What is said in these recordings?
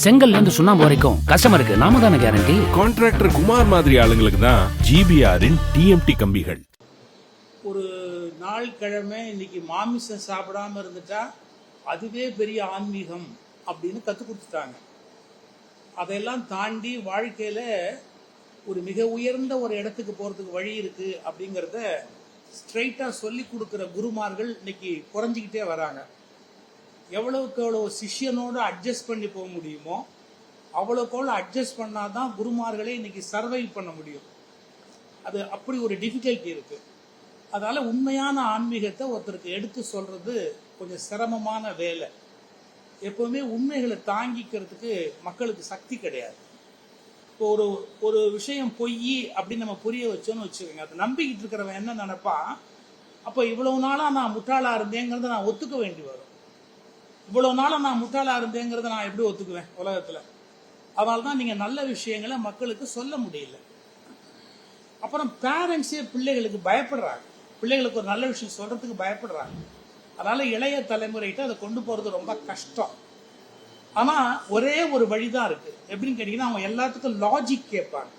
செங்கல்ல இருந்து சுண்ணாம்பு வரைக்கும் கஸ்டமருக்கு நாம தானே கேரண்டி. கான்ட்ராக்டர் குமார் மாதிரி ஆளுங்களுக்கு தான் ஜிபிஆரின் டிஎம்டி கம்பிகள். ஒரு நாள் கிழமை இன்னைக்கு மாமிசம் சாப்பிடாம இருந்துட்டா அதுவே பெரிய ஆன்மீகம் அப்படின்னு கற்றுக் கொடுத்துட்டாங்க. அதையெல்லாம் தாண்டி வாழ்க்கையில ஒரு மிக உயர்ந்த ஒரு இடத்துக்கு போறதுக்கு வழி இருக்கு அப்படிங்கிறத ஸ்ட்ரைட்டா சொல்லி கொடுக்குற குருமார்கள் இன்னைக்கு குறைஞ்சிக்கிட்டே வராங்க. எவ்வளவுக்கு எவ்வளோ சிஷ்யனோடு அட்ஜஸ்ட் பண்ணி போக முடியுமோ அவ்வளோக்கு எவ்வளோ அட்ஜஸ்ட் பண்ணாதான் குருமார்களே இன்னைக்கு சர்வைவ் பண்ண முடியும். அது அப்படி ஒரு டிஃபிகல்ட்டி இருக்கு. அதனால உண்மையான ஆன்மீகத்தை ஒருத்தருக்கு எடுத்து சொல்றது கொஞ்சம் சிரமமான வேலை. எப்பவுமே உண்மைகளை தாங்கிக்கிறதுக்கு மக்களுக்கு சக்தி கிடையாது. இப்போ ஒரு விஷயம் பொய் அப்படின்னு நம்ம புரிய வச்சோன்னு வச்சுக்கோங்க, அதை நம்பிக்கிட்டு இருக்கிறவன் என்ன நினைப்பான், அப்போ இவ்வளவு நாளா நான் முட்டாளா இருந்தேங்கிறத நான் ஒத்துக்க வேண்டி வரும். இவ்வளவு நாளா நான் முட்டாளா இருந்தேங்கிறத நான் எப்படி ஒத்துக்குவேன் உலகத்துல? அதனால தான் நீங்க நல்ல விஷயங்களை மக்களுக்கு சொல்ல முடியல. அப்புறம் பேரண்ட்ஸே பிள்ளைகளுக்கு பயப்படுறாங்க, பிள்ளைகளுக்கு ஒரு நல்ல விஷயம் சொல்றதுக்கு பயப்படுறாங்க. அதனால இளைய தலைமுறைகிட்ட அதை கொண்டு போறது ரொம்ப கஷ்டம். ஆனா ஒரே ஒரு வழிதான் இருக்கு. எப்படின்னு கேட்டீங்கன்னா, அவங்க எல்லாத்துக்கும் லாஜிக் கேட்பாங்க,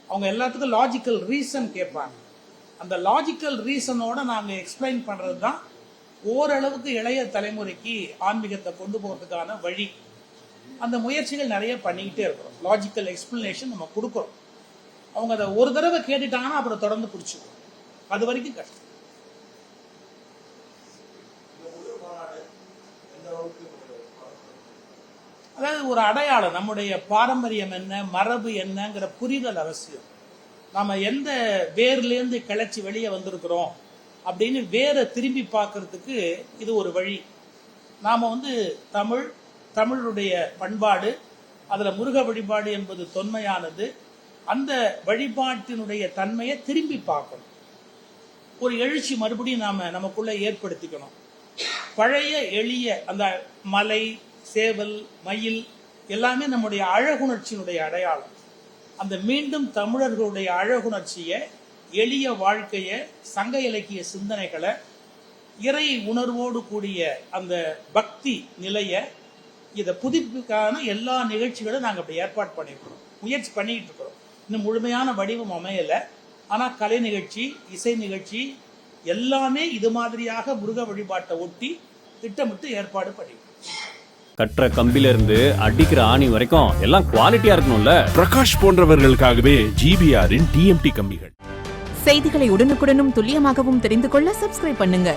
அவங்க எல்லாத்துக்கும் லாஜிக்கல் ரீசன் கேட்பாங்க. அந்த லாஜிக்கல் ரீசனோட நாங்க எக்ஸ்பிளைன் பண்றது தான் ஓரளவுக்கு இளைய தலைமுறைக்கு ஆன்மீகத்தை கொண்டு போறதுக்கான வழி. அந்த முயற்சிகள் நிறைய பண்ணிக்கிட்டே இருக்கிறோம். லாஜிக்கல் எக்ஸ்பிளனேஷன் நம்ம கொடுக்குறோம். அவங்க அதை ஒரு தடவை கேட்டுட்டாங்கன்னா அப்புறம் தொடர்ந்து பிடிச்சிக்கும். அது வரைக்கும் கஷ்டம். அதாவது ஒரு அடையாளம், நம்முடைய பாரம்பரியம் என்ன, மரபு என்னங்கிற புரிதல் அவசியம். நாம எந்த வேர்லேருந்து கிளச்சி வெளியே வந்திருக்கிறோம் அப்படின்னு வேரை திரும்பி பார்க்கறதுக்கு இது ஒரு வழி. நாம தமிழுடைய பண்பாடு, அதுல முருக வழிபாடு என்பது தொன்மையானது. அந்த வழிபாட்டினுடைய தன்மையை திரும்பி பார்க்கணும். ஒரு எழுச்சி மறுபடியும் நமக்குள்ள ஏற்படுத்திக்கணும். பழைய எளிய அந்த மலை, சேவல், மயில் எல்லாமே நம்முடைய அழகுணர்ச்சியினுடைய அடையாளம். அந்த மீண்டும் தமிழர்களுடைய அழகுணர்ச்சியை, எளிய வாழ்க்கைய, சங்க இலக்கிய சிந்தனைகளை, இறை உணர்வோடு கூடிய அந்த பக்தி நிலைய, இதை புதுப்பிக்கான எல்லா நிகழ்ச்சிகளும் நாங்கள் அப்படி ஏற்பாடு பண்ணிருக்கிறோம், முயற்சி பண்ணிட்டு இருக்கிறோம். இன்னும் முழுமையான வடிவம் அமையல. ஆனா கலை நிகழ்ச்சி, இசை நிகழ்ச்சி எல்லாமே இது மாதிரியாக முருக வழிபாட்டை ஒட்டி திட்டமிட்டு ஏற்பாடு பண்ணிருக்கோம். கட்டுற கம்பில இருந்து அடிக்கிற ஆணி வரைக்கும் எல்லாம் குவாலிட்டியா இருக்கணும்ல. பிரகாஷ் போன்றவர்களுக்காகவே ஜிபிஆரின் டிஎம்டி கம்பிகள். செய்திகளை உடனுக்குடனும் துல்லியமாகவும் தெரிந்து கொள்ள சப்ஸ்கிரைப் பண்ணுங்க.